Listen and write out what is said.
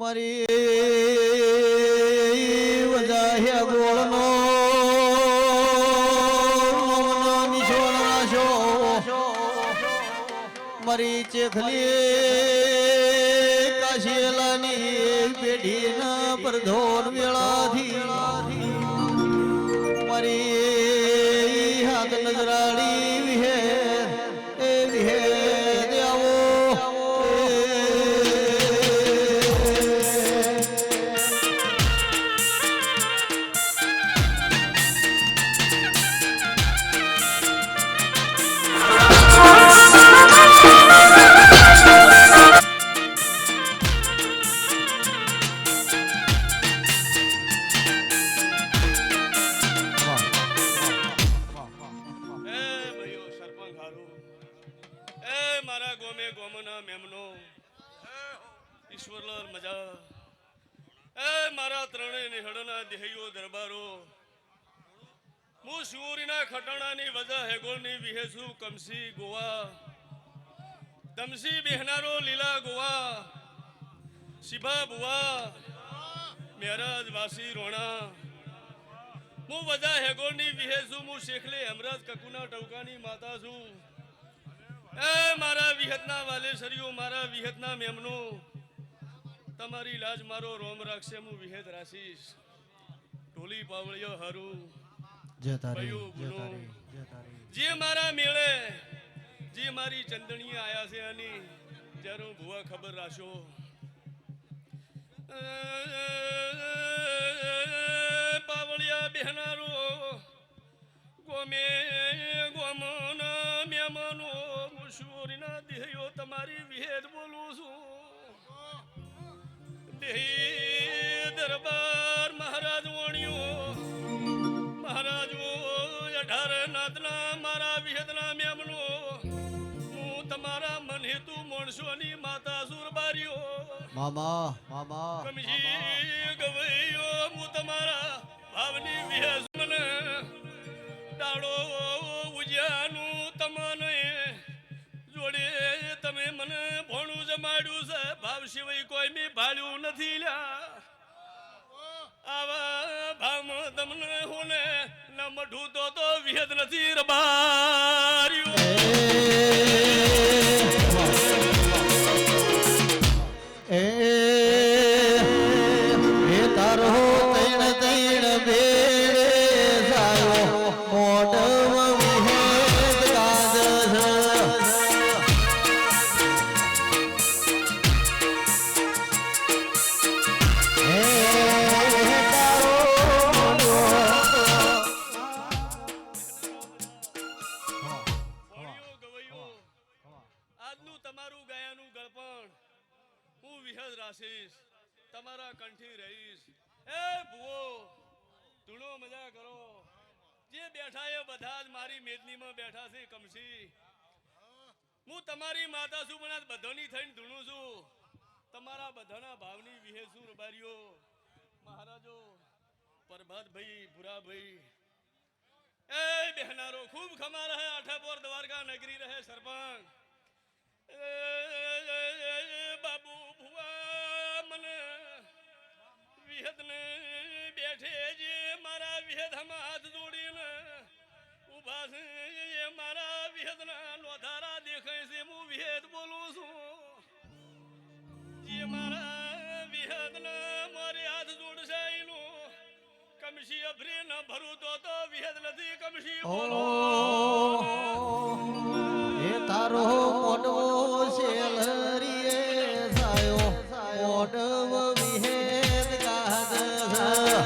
મારી વજાહ્યા ગોળનો નિશોણ નાશો મારી ચેખલી કાશીલાની પેઢીના પરધોન વેળાથી મારી હાથ નજરાળી વિહે એ વિહે દેવો ઈશ્વરલાલ મજા એ મારા ત્રણેય નિહળના દેહયો દરબારો હું શિવરીના ખટાણાની વજા હેગોળની વિહેસુ કમસી ગોવા દમસી બેહનારો લીલા ગોવા શિભા બુવા મહેરાજ વાસી રોણા હું વજા હેગોળની વિહેસુ હું શેખલે હેમરાજ કકુના ટવકાની માતા છું એ મારા વિહતના વાલેસરીઓ મારા વિહતના મેમનો તમારી લાજ મારો રોમ રાખશે હું વિહેદ રાશીશ ઢોલી પાવળિયો હારું જે મારા મેળે જે મારી ચંદણી આયા છે આની જ્યારે ભુવા ખબર રાશો પાવળિયા બેહનારો ગોમે ગોમના મેમનો મુશોરીના દેહયો તમારી વિહેદ બોલું છું દરબાર મહારાજ વણ્યો મહારાજો 18 નાથના મારા વિહેદના મેમનો હું તમારા મન હેતુ મોણસોની માતા સુરબારીઓ મામા મામા કમજી ગવૈયો હું તમારા ભાવની વિહેસ મને દાડો ઉજ્યાનું તમને જોડે તમે મને ભણું જમાડ્યું છે ભાવ સિવાય કોઈ મેં ભાળ્યું નથી લ્યા આવા ભાવમાં તમને હું ને ન મઢું તો વિહેદ નથી રબાર્યું એ તારો તૈણ તૈણ બેડે સાયો મોઢવ વિહેદ ગાજ આજનું તમારું ગાયાનું ગળપણ હું વિહેદ રાશીશ તમારા કંઠી રહીશ એ ભુવો ધૂણો મજા કરો જે બેઠા એ બધા જ મારી મેદનીમાં બેઠા છે કમસી હું તમારી માતા છું પણ આજ બધાની થઈને ધૂણું છું તમારા બધાના ભાવની વિહેસું રબારીઓ મહારાજો પ્રભાતભાઈ ભુરાભાઈ એ બેહનારો ખૂબ ખમા રહે આઠાપોર દ્વારકા નગરી રહે સરપંચ બાબુ ભુવા મને વિહદને બેઠે જે મારા વિહદમાં હાથ જોડીને ઉભા છે એ મારા વિહદના લોધારા દેખાય છે હું વિહદ બોલું છું જે મારા વિહદના મારે હાથ જોડશે એનું કમશી અભરી ન ભરું તો વિહદ નથી કમશી બોલો એ તારો